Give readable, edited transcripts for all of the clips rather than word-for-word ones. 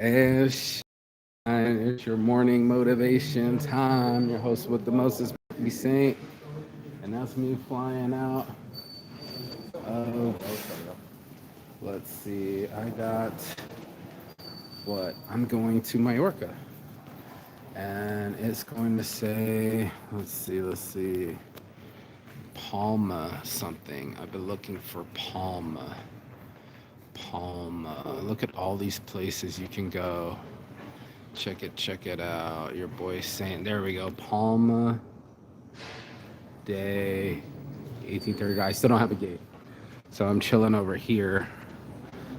Ish. It's your morning motivation time. Your host with the most is P Saint, and that's me flying out of. Let's see. I got what? I'm going to Mallorca, and it's going to say. Let's see. Palma something. I've been looking for Palma. Palma. Look at all these places you can go. Check it out. Your boy saying, there we go. Palma Day 1830. I still don't have a gate. So I'm chilling over here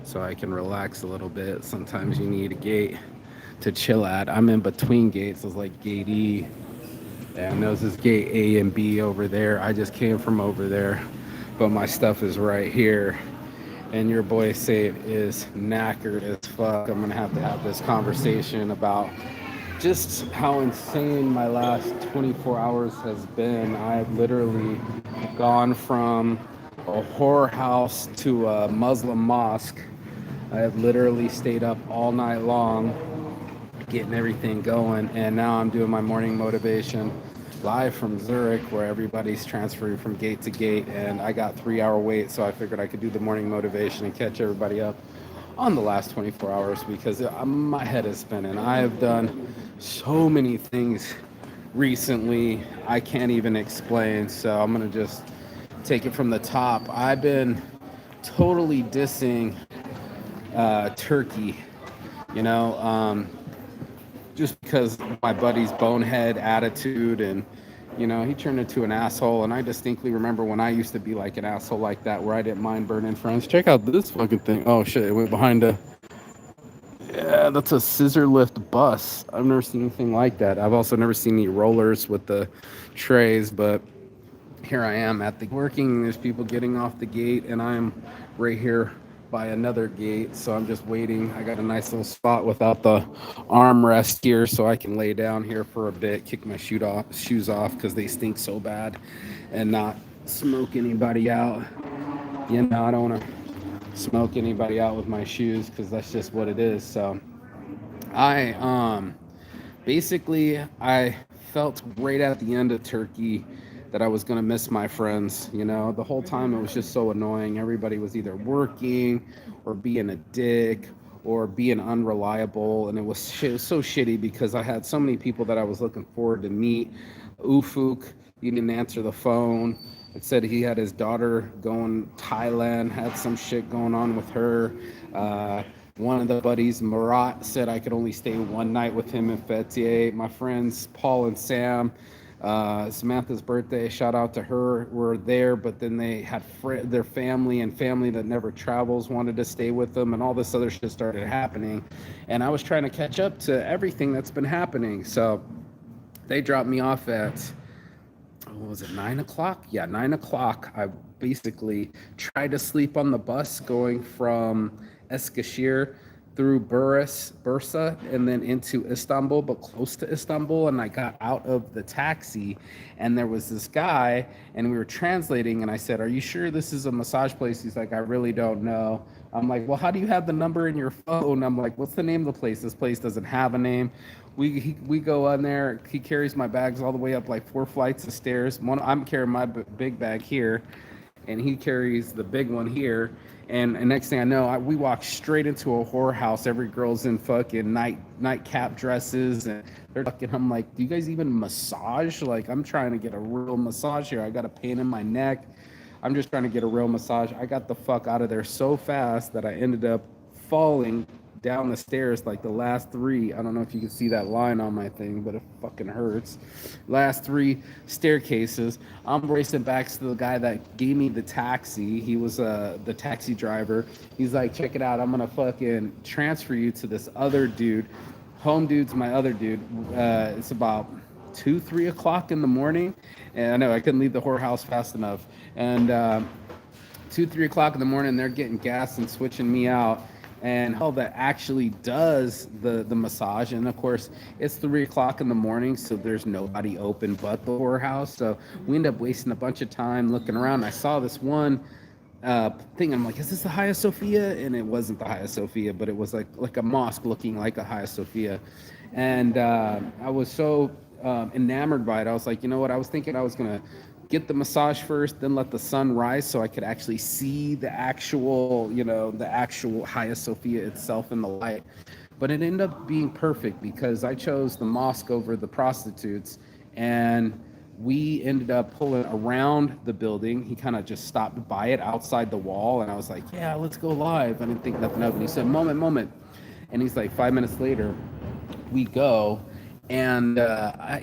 so I can relax a little bit. Sometimes you need a gate to chill at. I'm in between gates. It's like gate E. And there's this gate A and B over there. I just came from over there. But my stuff is right here. And your boy Save is knackered as fuck. I'm gonna have this conversation about just how insane my last 24 hours has been. I've literally gone from a horror house to a Muslim mosque. I have literally stayed up all night long getting everything going, and now I'm doing my morning motivation live from Zurich, where everybody's transferring from gate to gate, and I got 3 hour wait, so I figured I could do the morning motivation and catch everybody up on the last 24 hours because my head is spinning. I have done so many things recently I can't even explain, so I'm gonna just take it from the top. I've been totally dissing Turkey, you know, just because my buddy's bonehead attitude, and he turned into an asshole. And I distinctly remember when I used to be like an asshole like that, where I didn't mind burning friends. Check out this fucking thing. Oh shit, it went behind a. Yeah, that's a scissor lift bus. I've never seen anything like that. I've also never seen any rollers with the trays, but here I am at the working. There's people getting off the gate, and I'm right here by another gate, so I'm just waiting. I got a nice little spot without the armrest here, so I can lay down here for a bit, kick my shoes off because they stink so bad, and not smoke anybody out. I don't want to smoke anybody out with my shoes because that's just what it is. So I basically I felt right at the end of Turkey that I was going to miss my friends. The whole time it was just so annoying. Everybody was either working or being a dick or being unreliable. And it was so shitty because I had so many people that I was looking forward to meet. Ufuk, he didn't answer the phone. It said he had his daughter going Thailand, had some shit going on with her. One of the buddies, Marat, said I could only stay one night with him in Fethiye. My friends, Paul and Sam, Samantha's birthday, shout out to her, were there, but then they had their family that never travels wanted to stay with them, and all this other shit started happening, and I was trying to catch up to everything that's been happening. So they dropped me off at, what was it, 9 o'clock? Yeah, 9 o'clock. I basically tried to sleep on the bus going from Eskişehir through Bursa, and then into Istanbul, but close to Istanbul. And I got out of the taxi, and there was this guy, and we were translating. And I said, "Are you sure this is a massage place?" He's like, "I really don't know." I'm like, "Well, how do you have the number in your phone?" I'm like, "What's the name of the place?" This place doesn't have a name. We go on there. He carries my bags all the way up like 4 flights of stairs. I'm carrying my big bag here, and he carries the big one here. And next thing I know, we walk straight into a whorehouse. Every girl's in fucking nightcap dresses, and they're fucking. I'm like, "Do you guys even massage?" Like, I'm trying to get a real massage here. I got a pain in my neck. I'm just trying to get a real massage. I got the fuck out of there so fast that I ended up falling down the stairs like the last three. I don't know if you can see that line on my thing, but it fucking hurts. Last three staircases. I'm racing back to the guy that gave me the taxi. He was the taxi driver. He's like, "Check it out. I'm gonna fucking transfer you to this other dude. Home dude's my other dude." It's about 2-3 o'clock in the morning, and I know I couldn't leave the whorehouse fast enough. And 2-3 o'clock in the morning, they're getting gas and switching me out. And how that actually does the massage. And of course, it's 3 o'clock in the morning, so there's nobody open but the whorehouse. So we end up wasting a bunch of time looking around. I saw this one thing. I'm like, is this the Hagia Sophia? And it wasn't the Hagia Sophia, but it was like a mosque looking like a Hagia Sophia. And I was so enamored by it. I was like, you know what? I was thinking I was gonna get the massage first, then let the sun rise so I could actually see the actual, the actual Hagia Sophia itself in the light. But it ended up being perfect because I chose the mosque over the prostitutes, and we ended up pulling around the building. He kind of just stopped by it outside the wall, and I was like, yeah, let's go live. I didn't think nothing of it. He said, moment. And he's like, 5 minutes later, we go, and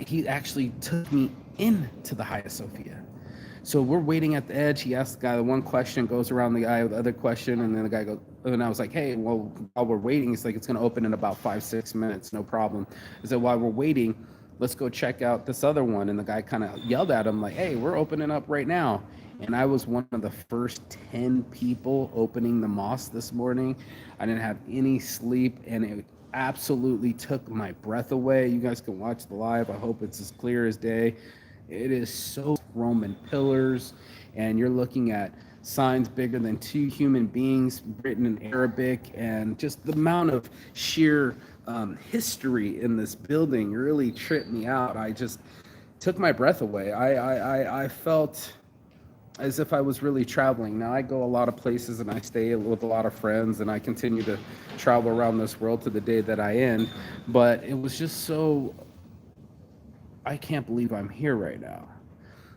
he actually took me into the Hagia Sophia. So we're waiting at the edge. He asked the guy the one question, goes around the guy with the other question, and then the guy goes, and I was like, hey, well, while we're waiting, it's like it's going to open in about 5-6 minutes, no problem. I said, while we're waiting, let's go check out this other one. And the guy kind of yelled at him like, hey, we're opening up right now. And I was one of the first 10 people opening the mosque this morning. I didn't have any sleep, and it absolutely took my breath away. You guys can watch the live. I hope it's as clear as day. It is so Roman pillars, and you're looking at signs bigger than two human beings written in Arabic, and just the amount of sheer history in this building really tripped me out. I just took my breath away. I felt as if I was really traveling. Now I go a lot of places and I stay with a lot of friends, and I continue to travel around this world to the day that I end. But it was just so, I can't believe I'm here right now.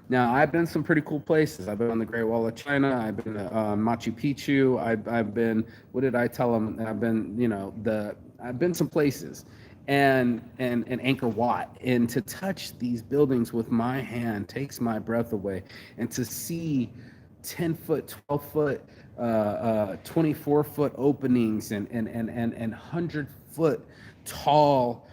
Now, I've been some pretty cool places. I've been on the Great Wall of China. I've been to Machu Picchu. I've been, what did I tell them? I've been, I've been some places, and Angkor Wat. And to touch these buildings with my hand takes my breath away. And to see 10 foot, 12 foot, 24 foot openings, and 100-foot tall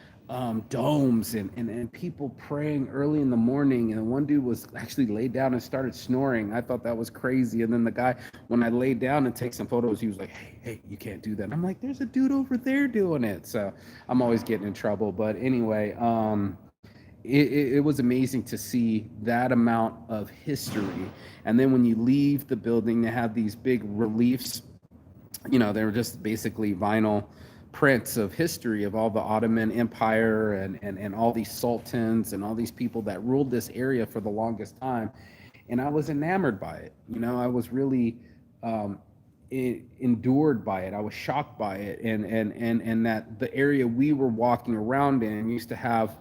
domes, and people praying early in the morning, and one dude was actually laid down and started snoring. I thought that was crazy. And then the guy, when I laid down and take some photos, he was like, hey, you can't do that. And I'm like, there's a dude over there doing it. So I'm always getting in trouble. But anyway, it was amazing to see that amount of history. And then when you leave the building, they have these big reliefs. They were just basically vinyl prints of history of all the Ottoman Empire, and all these sultans and all these people that ruled this area for the longest time. And I was enamored by it. I was really endured by it. I was shocked by it. And that the area we were walking around in used to have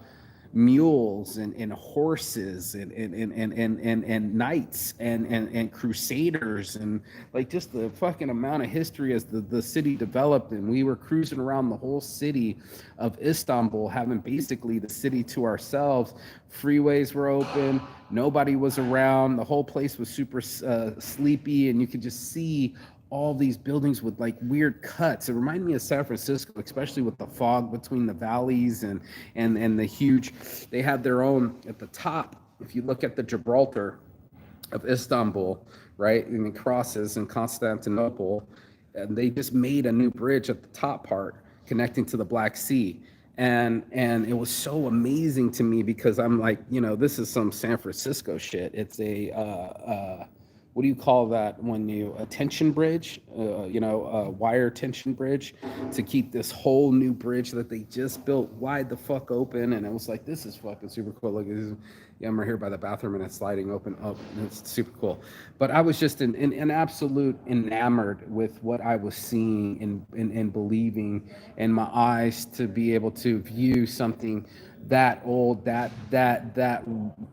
mules and horses and knights and crusaders, and like just the fucking amount of history as the city developed. And we were cruising around the whole city of Istanbul, having basically the city to ourselves. Freeways were open, nobody was around, the whole place was super sleepy, and you could just see all these buildings with like weird cuts. It reminded me of San Francisco, especially with the fog between the valleys and the huge, they have their own at the top. If you look at the Gibraltar of Istanbul, right, and it crosses in Constantinople, and they just made a new bridge at the top part connecting to the Black Sea. And it was so amazing to me because I'm like, this is some San Francisco shit. It's a what do you call that when a tension bridge, wire tension bridge, to keep this whole new bridge that they just built wide the fuck open. And it was like, this is fucking super cool. Look, I'm right here by the bathroom, and it's sliding open up, and it's super cool. But I was just in absolute enamored with what I was seeing and believing, and my eyes to be able to view something that old, that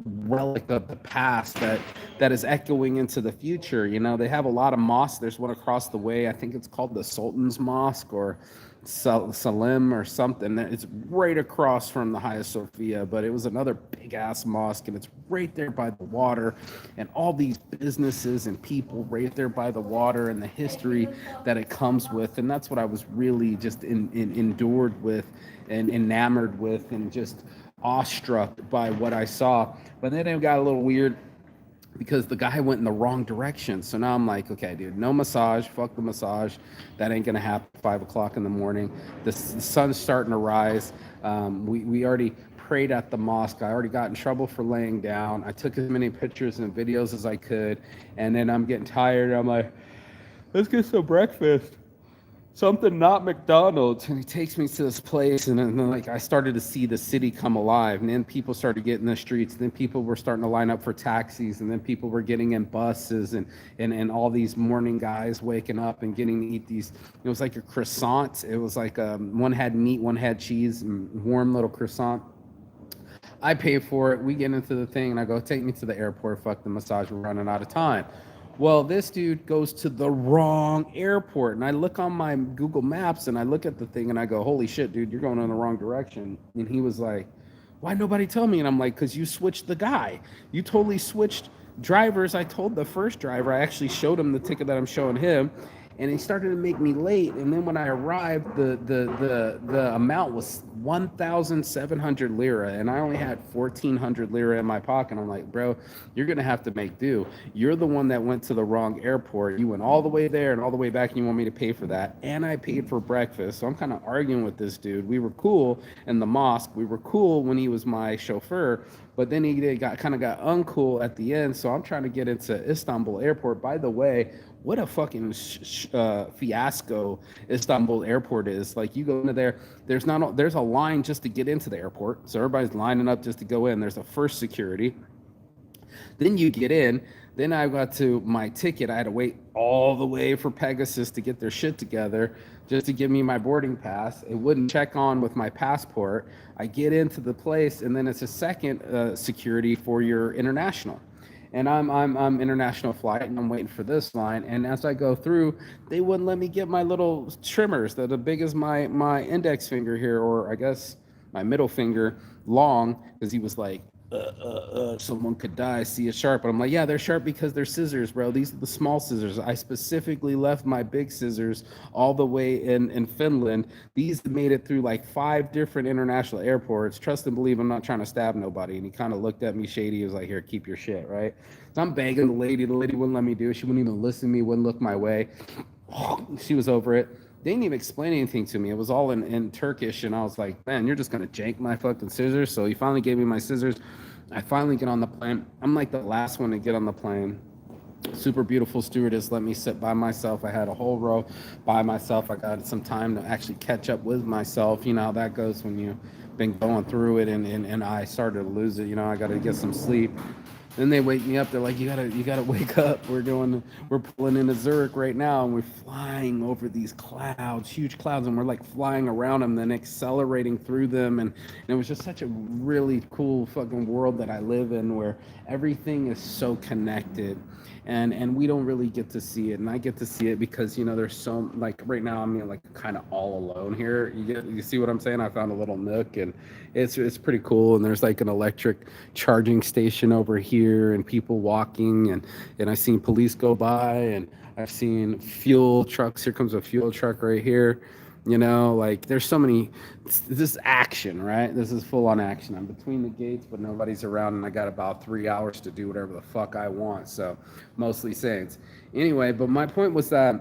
relic of the past that is echoing into the future. They have a lot of mosques. There's one across the way. I think it's called the Sultan's Mosque or Salim or something. It's right across from the Hagia Sophia, but it was another big ass mosque, and it's right there by the water, and all these businesses and people right there by the water, and the history that it comes with. And that's what I was really just endured with and enamored with, and just awestruck by what I saw. But then it got a little weird because the guy went in the wrong direction. So now I'm like, okay, dude, no massage, fuck the massage. That ain't gonna happen 5 o'clock in the morning. The sun's starting to rise. We already prayed at the mosque. I already got in trouble for laying down. I took as many pictures and videos as I could. And then I'm getting tired. I'm like, let's get some breakfast. Something not McDonald's. And he takes me to this place, and then like I started to see the city come alive, and then people started getting in the streets, and then people were starting to line up for taxis, and then people were getting in buses, and all these morning guys waking up and getting to eat these. It was like a croissant. It was like one had meat, one had cheese, and warm little croissant. I pay for it. We get into the thing, and I go, take me to the airport. Fuck the massage. We're running out of time. Well, this dude goes to the wrong airport. And I look on my Google Maps, and I look at the thing, and I go, holy shit, dude, you're going in the wrong direction. And he was like, why nobody tell me? And I'm like, because you switched the guy. You totally switched drivers. I told the first driver, I actually showed him the ticket that I'm showing him, and he started to make me late. And then when I arrived, the amount was 1,700 lira, and I only had 1,400 lira in my pocket. I'm like, bro, you're gonna have to make do. You're the one that went to the wrong airport. You went all the way there and all the way back, and you want me to pay for that? And I paid for breakfast. So I'm kind of arguing with this dude. We were cool in the mosque. We were cool when he was my chauffeur, but then he got uncool at the end. So I'm trying to get into Istanbul airport. By the way, what a fucking fiasco Istanbul airport is. Like, you go into there, there's a line just to get into the airport, so everybody's lining up just to go in. There's a first security, then you get in. Then I got to my ticket. I had to wait all the way for Pegasus to get their shit together just to give me my boarding pass. It wouldn't check on with my passport. I get into the place, and then it's a second security for your international. And I'm international flight, and I'm waiting for this line. And as I go through, they wouldn't let me get my little trimmers that are big as my index finger here, or I guess my middle finger long, because he was like, someone could die, see it sharp. But I'm like, yeah, they're sharp because they're scissors, bro. These are the small scissors. I specifically left my big scissors all the way in Finland. These made it through like 5 different international airports. Trust and believe, I'm not trying to stab nobody. And he kind of looked at me shady. He was like, here, keep your shit, right? So I'm begging the lady. The lady wouldn't let me do it. She wouldn't even listen to me, wouldn't look my way. She was over it. They didn't even explain anything to me. It was all in Turkish, and I was like, man, you're just gonna jank my fucking scissors. So he finally gave me my scissors. I finally get on the plane. I'm like the last one to get on the plane. Super beautiful stewardess let me sit by myself. I had a whole row by myself. I got some time to actually catch up with myself. You know how that goes when you've been going through it, and I started to lose it. You know, I got to get some sleep. Then they wake me up. They're like, you gotta wake up. We're pulling into Zurich right now, and we're flying over these clouds, huge clouds, and we're like flying around them, then accelerating through them. And it was just such a really cool fucking world that I live in, where everything is so connected. And we don't really get to see it, and I get to see it because, you know, there's so, like, right now I'm like kind of all alone here. You see what I'm saying? I found a little nook, and it's pretty cool. And there's like an electric charging station over here, and people walking, and I've seen police go by, and I've seen fuel trucks. Here comes a fuel truck right here. You know, like, there's so many. This is action, right? This is full on action. I'm between the gates, but nobody's around, and I got about 3 hours to do whatever the fuck I want. So mostly Saints. Anyway, but my point was that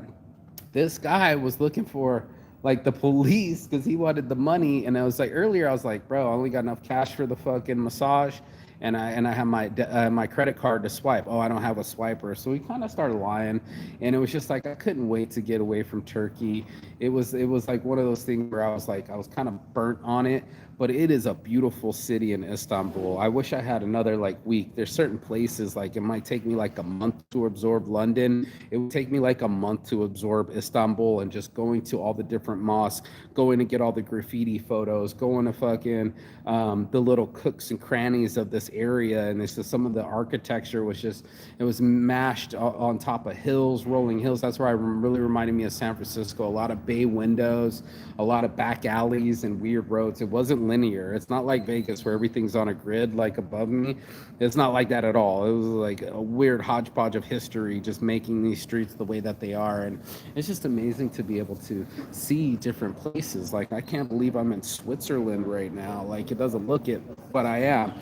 this guy was looking for like the police because he wanted the money. And I was like, earlier I was like, bro, I only got enough cash for the fucking massage, and I have my credit card to swipe. Oh, I don't have a swiper. So we kind of started lying, and it was just like I couldn't wait to get away from Turkey. It was like one of those things where I was kind of burnt on it. But it is a beautiful city in Istanbul. I wish I had another like week. There's certain places, like, it might take me like a month to absorb London. It would take me like a month to absorb Istanbul, and just going to all the different mosques, going to get all the graffiti photos, going to fucking the little cooks and crannies of this area. And it's just, some of the architecture was just, it was mashed on top of hills, rolling hills. That's where I really reminded me of San Francisco. A lot of bay windows, a lot of back alleys and weird roads. It wasn't linear. It's not like Vegas where everything's on a grid like above me. It's not like that at all. It was like a weird hodgepodge of history just making these streets the way that they are. And it's just amazing to be able to see different places. Like, I can't believe I'm in Switzerland right now. Like, it doesn't look it, but I am.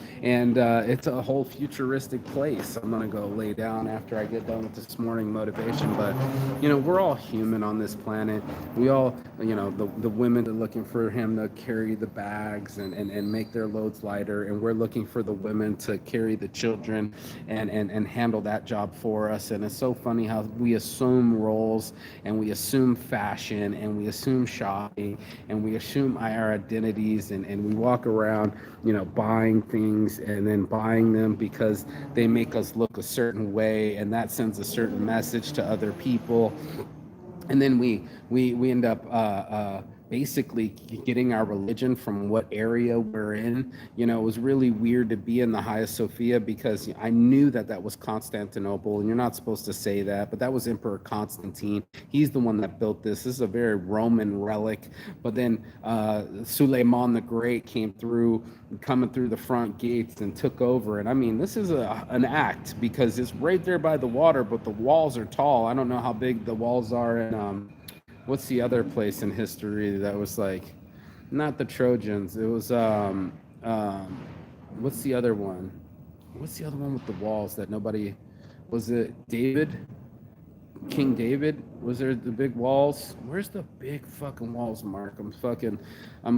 and it's a whole futuristic place. I'm gonna go lay down after I get done with this morning motivation. But we're all human on this planet. We all, the women are looking for him to carry the bags and make their loads lighter, and we're looking for the women to carry the children and handle that job for us. And it's so funny how we assume roles, and we assume fashion, and we assume shopping, and we assume our identities, and we walk around buying things, and then buying them because they make us look a certain way, and that sends a certain message to other people. And then we end up basically getting our religion from what area we're in. It was really weird to be in the Hagia Sophia because I knew that was Constantinople, and you're not supposed to say that, but that was Emperor Constantine. He's the one that built this. This is a very Roman relic. But then Suleiman the Great came through, coming through the front gates and took over. And I mean, this is an act because it's right there by the water, but the walls are tall. I don't know how big the walls are in what's the other place in history that was like, not the Trojans, it was what's the other one, with the walls that nobody, was it David, King David? Was there the big walls? Where's the big fucking walls, Mark? I'm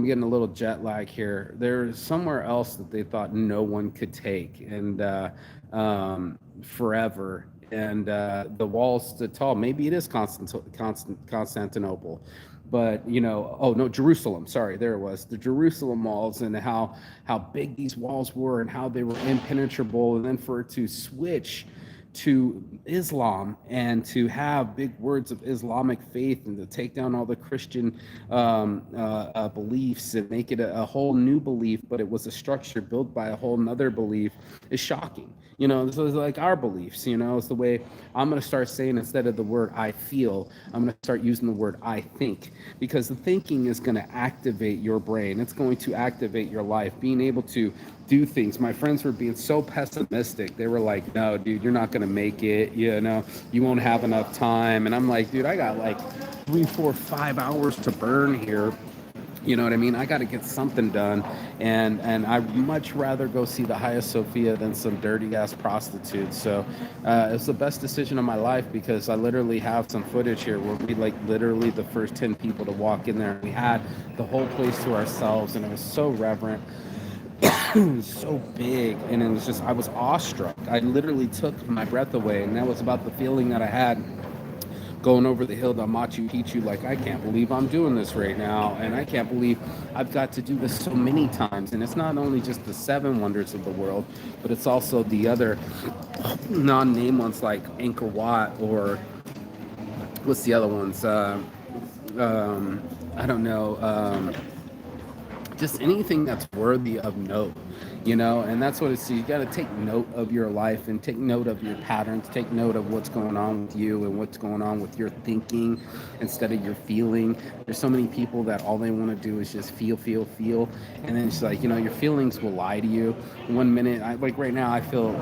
getting a little jet lag here. There's somewhere else that they thought no one could take, and forever. And the walls stood tall. Maybe it is Constantinople, but oh no, Jerusalem. Sorry, there it was, the Jerusalem walls, and how big these walls were, and how they were impenetrable, and then for it to switch to Islam and to have big words of Islamic faith and to take down all the Christian beliefs and make it a whole new belief, but it was a structure built by a whole nother belief, is shocking. This is like our beliefs. It's the way I'm going to start saying, instead of the word I feel, I'm going to start using the word I think, because the thinking is going to activate your brain. It's going to activate your life, being able to do things. My friends were being so pessimistic. They were like, no, dude, you're not going to make it. You won't have enough time. And I'm like, dude, I got like 3, 4, 5 hours to burn here. You know what I mean? I got to get something done, and I'd much rather go see the Hagia Sophia than some dirty ass prostitutes. So it's the best decision of my life, because I literally have some footage here where we literally the first 10 people to walk in there. We had the whole place to ourselves, and it was so reverent. It was so big, and it was just, I was awestruck. I literally took my breath away, and that was about the feeling that I had going over the hill to Machu Picchu. Like, I can't believe I'm doing this right now, and I can't believe I've got to do this so many times. And it's not only just the 7 wonders of the world, but it's also the other non-name ones like Angkor Wat, or what's the other ones? I don't know. Just anything that's worthy of note, and that's what it's. You got to take note of your life, and take note of your patterns, take note of what's going on with you and what's going on with your thinking instead of your feeling. There's so many people that all they want to do is just feel, and then it's like, your feelings will lie to you. One minute, like right now, I feel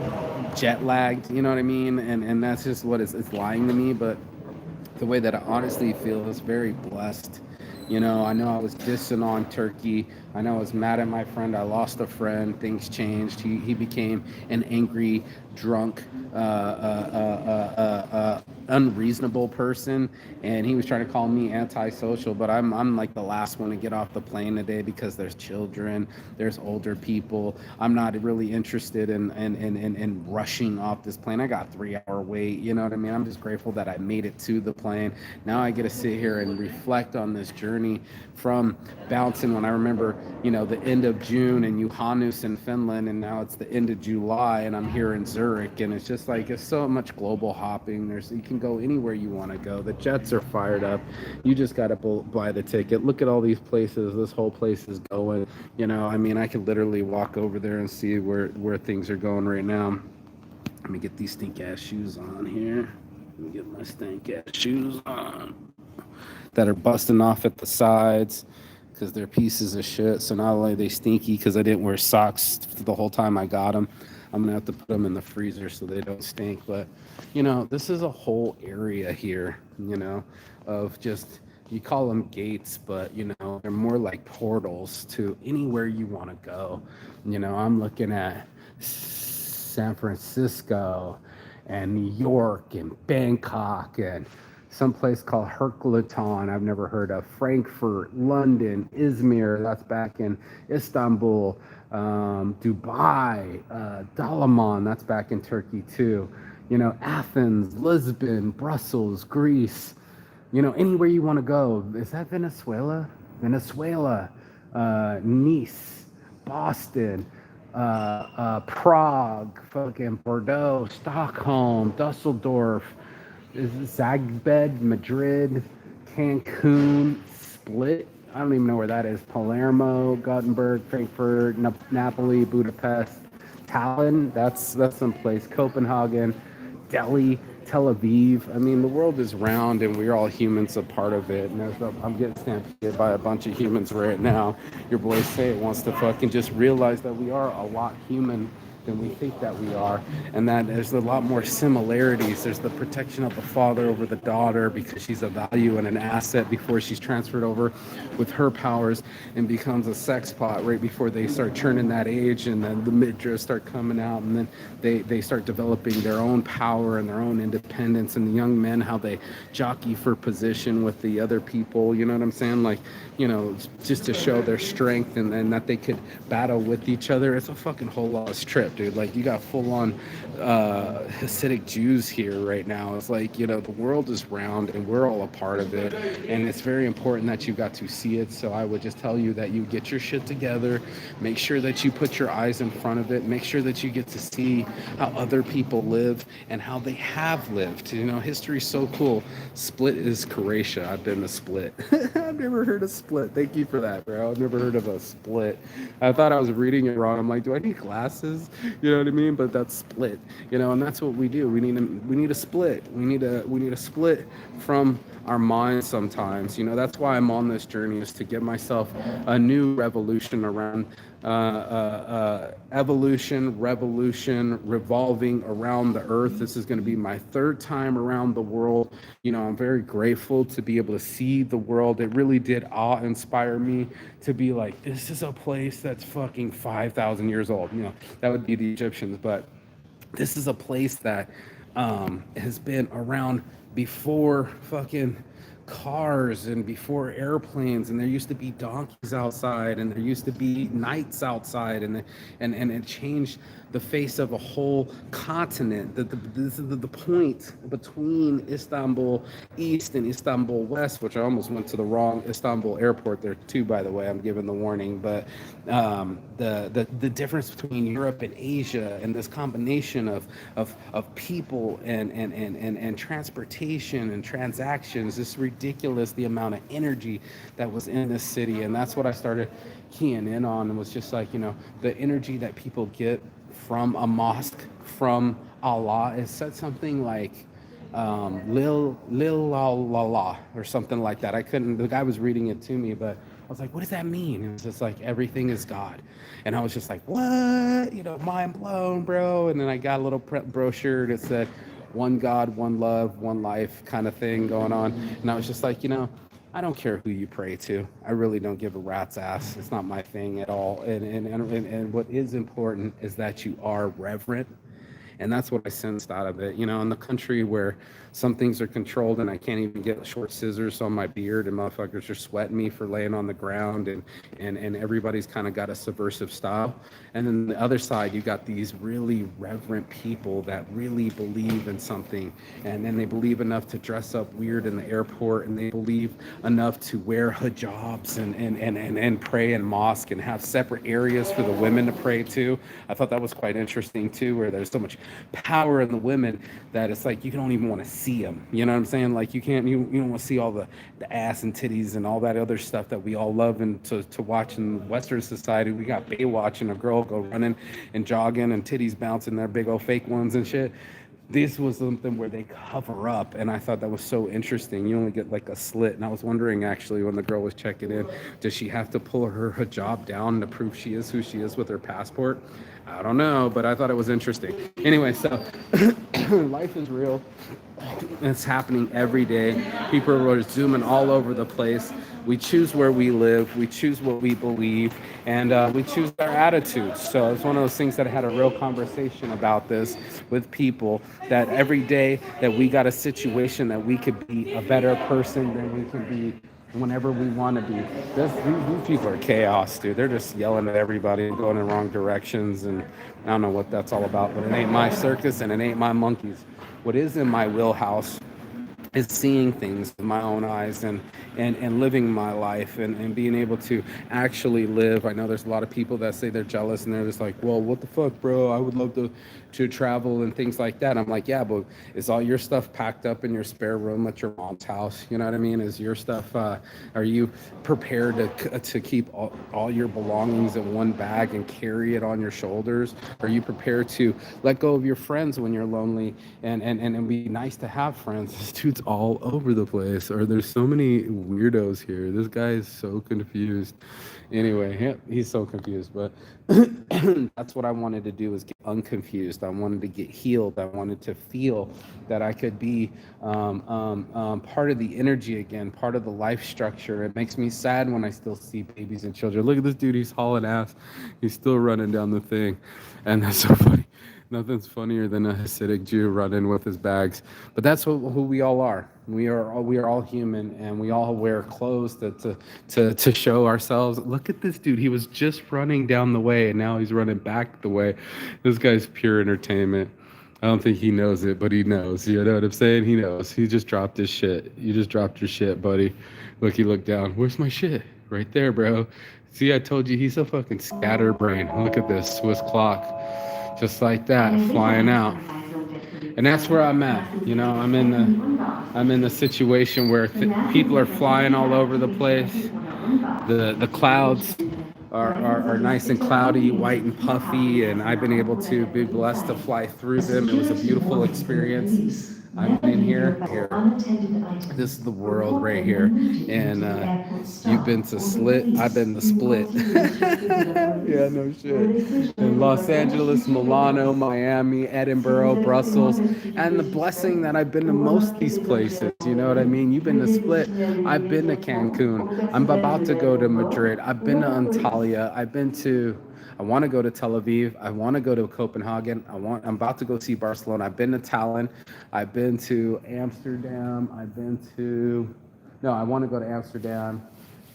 jet lagged, you know what I mean, and that's just what it's lying to me. But the way that I honestly feel is very blessed. I know I was dissing on Turkey. I know I was mad at my friend. I lost a friend. Things changed. He became an angry, drunk, unreasonable person, and he was trying to call me antisocial. But I'm like the last one to get off the plane today, because there's children, there's older people. I'm not really interested in rushing off this plane. I got 3-hour wait. You know what I mean? I'm just grateful that I made it to the plane. Now I get to sit here and reflect on this journey from bouncing when I remember, the end of June in Johannes in Finland, and now it's the end of July and I'm here in Zurich, and it's just like, it's so much global hopping. You can go anywhere you want to go. The jets are fired up. You just got to buy the ticket. Look at all these places this whole place is going. I could literally walk over there and see where things are going right now. Let me get these stink ass shoes on here. Let me get my stink ass shoes on that are busting off at the sides, because they're pieces of shit. So not only are they stinky because I didn't wear socks the whole time I got them, I'm gonna have to put them in the freezer so they don't stink. But this is a whole area here, of just, you call them gates, but they're more like portals to anywhere you want to go. I'm looking at San Francisco and New York and Bangkok and some place called Herculeton I've never heard of, Frankfurt, London, Izmir, that's back in Istanbul, Dubai, Dalaman, that's back in Turkey too. You know, Athens, Lisbon, Brussels, Greece, you know, anywhere you want to go. Is that Venezuela? Venezuela, Nice, Boston, Prague, fucking Bordeaux, Stockholm, Dusseldorf, Zagreb, Madrid, Cancun, Split. I don't even know where that is. Palermo, Gothenburg, Frankfurt, Napoli, Budapest, Tallinn. That's some place. Copenhagen, Delhi, Tel Aviv. I mean, the world is round, and we're all humans, a part of it. And I'm getting stampeded by a bunch of humans right now. Your boy Say It wants to fucking just realize that we are a lot human than we think that we are, and that there's a lot more similarities. There's the protection of the father over the daughter because she's a value and an asset before she's transferred over with her powers and becomes a sex pot right before they start turning that age, and then the midriffs start coming out, and then they start developing their own power and their own independence, and the young men, how they jockey for position with the other people, you know what I'm saying? Like, you know, just to show their strength and that they could battle with each other. It's a fucking whole lost trip, dude. Like, you got full-on Hasidic Jews here right now. It's like, you know, the world is round and we're all a part of it, and it's very important that you got to see it. So I would just tell you that you get your shit together, make sure that you put your eyes in front of it, make sure that you get to see how other people live and how they have lived. You know, history's so cool. Split is Croatia. I've been to Split. I've never heard of Split. Thank you for that, bro. I've never heard of a Split. I thought I was reading it wrong. I'm like, do I need glasses? You know what I mean? But that's Split. You know, and that's what we do. We need a split. We need a split from our minds sometimes. You know, that's why I'm on this journey, is to give myself a new revolution around evolution, revolution, revolving around the earth. This is going to be my third time around the world. You know, I'm very grateful to be able to see the world. It really did awe-inspire me to be like, this is a place that's fucking 5,000 years old. You know, that would be the Egyptians, but this is a place that has been around before fucking cars and before airplanes, and there used to be donkeys outside, and there used to be knights outside, and it changed the face of a whole continent. This is the point between Istanbul East and Istanbul West, which I almost went to the wrong Istanbul airport there too, by the way. I'm giving the warning, but the difference between Europe and Asia, and this combination of people and transportation and transactions, this ridiculous, the amount of energy that was in this city. And that's what I started keying in on, and was just like, you know, the energy that people get from a mosque, from Allah. It said something like lil la la la or something like that. I couldn't, the guy was reading it to me, but I was like, what does that mean? It was just like, everything is God. And I was just like, what? You know, mind blown, bro. And then I got a little brochure that said one God, one love, one life kind of thing going on. And I was just like, you know, I don't care who you pray to. I really don't give a rat's ass. It's not my thing at all. And what is important is that you are reverent. And that's what I sensed out of it. You know, in the country where some things are controlled and I can't even get short scissors on my beard, and motherfuckers are sweating me for laying on the ground, and everybody's kind of got a subversive style. And then the other side, you got these really reverent people that really believe in something, and then they believe enough to dress up weird in the airport, and they believe enough to wear hijabs and pray in mosque and have separate areas for the women to pray to. I thought that was quite interesting too, where there's so much power in the women that it's like you don't even want to see them. You know what I'm saying? Like you don't want to see all the ass and titties and all that other stuff that we all love and to watch in Western society. We got Baywatch and a girl go running and jogging and titties bouncing, their big old fake ones and shit. This was something where they cover up, and I thought that was so interesting. You only get like a slit, and I was wondering actually when the girl was checking in, does she have to pull her hijab down to prove she is who she is with her passport? I don't know, but I thought it was interesting. Anyway, so Life is real. It's happening every day. People are zooming all over the place. We choose where we live. We choose what we believe, and we choose our attitudes. So it's one of those things that I had a real conversation about this with people. That every day that we got a situation that we could be a better person than we can be whenever we want to be. These people are chaos, dude. They're just yelling at everybody and going in wrong directions, and I don't know what that's all about. But it ain't my circus, and it ain't my monkeys. What is in my wheelhouse is seeing things with my own eyes, and living my life, and being able to actually live. I know there's a lot of people that say they're jealous and they're just like, well, what the fuck, bro? I would love to travel and things like that. I'm like, yeah, but is all your stuff packed up in your spare room at your mom's house? You know what I mean? Is your stuff, are you prepared to keep all your belongings in one bag and carry it on your shoulders? Are you prepared to let go of your friends when you're lonely, and be nice to have friends? This dude's all over the place, or there's so many weirdos here. This guy is so confused. Anyway, he's so confused, but that's what I wanted to do, is get unconfused. I wanted to get healed. I wanted to feel that I could be part of the energy again, part of the life structure. It makes me sad when I still see babies and children. Look at this dude, he's hauling ass. He's still running down the thing, and that's so funny. Nothing's funnier than a Hasidic Jew running with his bags. But that's who we all are. We are all human, and we all wear clothes to show ourselves. Look at this dude. He was just running down the way, and now he's running back the way. This guy's pure entertainment. I don't think he knows it, but he knows. You know what I'm saying? He knows. He just dropped his shit. You just dropped your shit, buddy. Look, he looked down. Where's my shit? Right there, bro. See, I told you, he's a fucking scatterbrain. Look at this Swiss clock. Just like that, flying out. And that's where I'm at. You know, I'm in the situation where people are flying all over the place. The clouds are nice and cloudy, white and puffy, and I've been able to be blessed to fly through them. It was a beautiful experience. I'm in here. This is the world right here, and you've been to Slit. I've been to Split. Yeah, no shit. In Los Angeles, Milano, Miami, Edinburgh, Brussels, and the blessing that I've been to most of these places. You know what I mean? You've been to Split. I've been to Cancun. I'm about to go to Madrid. I've been to Antalya. I want to go to Tel Aviv. I want to go to Copenhagen. I'm about to go see Barcelona. I've been to Tallinn. I've been to Amsterdam. I want to go to Amsterdam.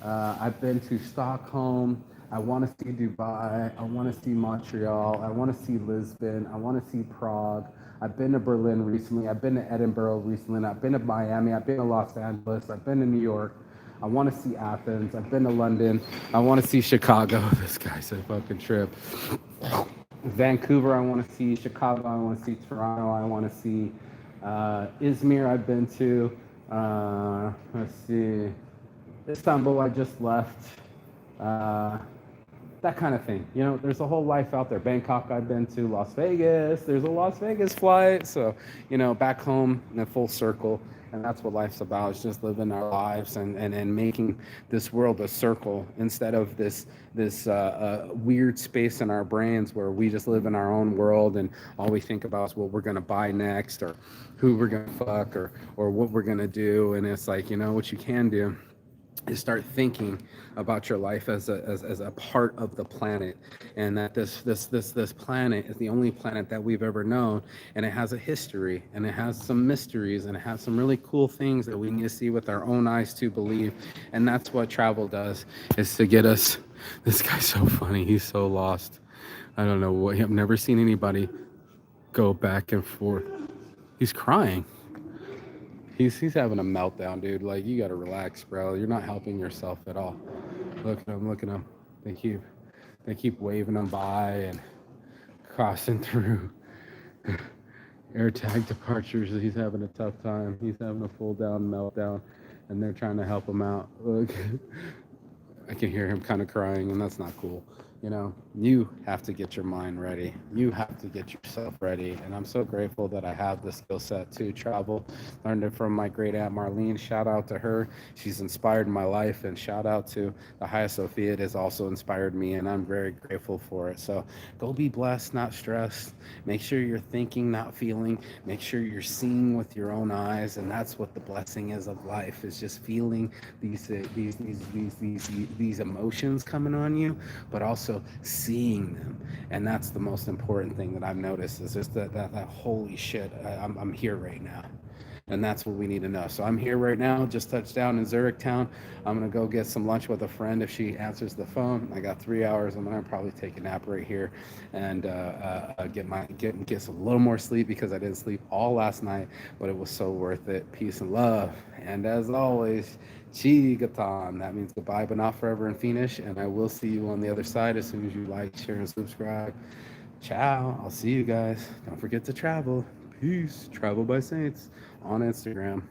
I've been to Stockholm. I want to see Dubai. I want to see Montreal. I want to see Lisbon. I want to see Prague. I've been to Berlin recently. I've been to Edinburgh recently. I've been to Miami. I've been to Los Angeles. I've been to New York. I want to see Athens. I've been to London. I want to see Chicago. This guy's a fucking trip. Vancouver, I want to see. Chicago, I want to see. Toronto, I want to see. Izmir, I've been to. Let's see. Istanbul, I just left. That kind of thing. You know, there's a whole life out there. Bangkok, I've been to. Las Vegas, there's a Las Vegas flight. So, you know, back home in a full circle. And that's what life's about. It's just living our lives and making this world a circle instead of this weird space in our brains where we just live in our own world and all we think about is what we're going to buy next, or who we're going to fuck, or what we're going to do. And it's like, you know, what you can do is start thinking about your life as a part of the planet, and that this planet is the only planet that we've ever known, and it has a history, and it has some mysteries, and it has some really cool things that we need to see with our own eyes to believe. And that's what travel does, is to get us. This guy's so funny. He's so lost. I don't know what. I've never seen anybody go back and forth. He's crying. He's having a meltdown, dude. Like, you gotta relax, bro. You're not helping yourself at all. Look at him, look at him. They keep waving him by and crossing through. Air tag departures. He's having a tough time. He's having a full down meltdown, and they're trying to help him out. Look, I can hear him kind of crying, and that's not cool. you have to get your mind ready. You have to get yourself ready. And I'm so grateful that I have the skill set to travel. Learned it from my great aunt Marlene. Shout out to her. She's inspired my life. And shout out to the Hagia Sophia. It has also inspired me. And I'm very grateful for it. So go be blessed, not stressed. Make sure you're thinking, not feeling. Make sure you're seeing with your own eyes. And that's what the blessing is of life, is just feeling these emotions coming on you, but also seeing them. And that's the most important thing that I've noticed, is just that holy shit, I'm here right now. And that's what we need to know. So I'm here right now, just touched down in Zurich town. I'm gonna go get some lunch with a friend if she answers the phone. I got 3 hours. I'm gonna probably take a nap right here and get some little more sleep, because I didn't sleep all last night, but it was so worth it. Peace and love. And as always, Chigatan. That means goodbye, but not forever and finish. And I will see you on the other side as soon as you like, share, and subscribe. Ciao. I'll see you guys. Don't forget to travel. Peace. Travel by Saints on Instagram.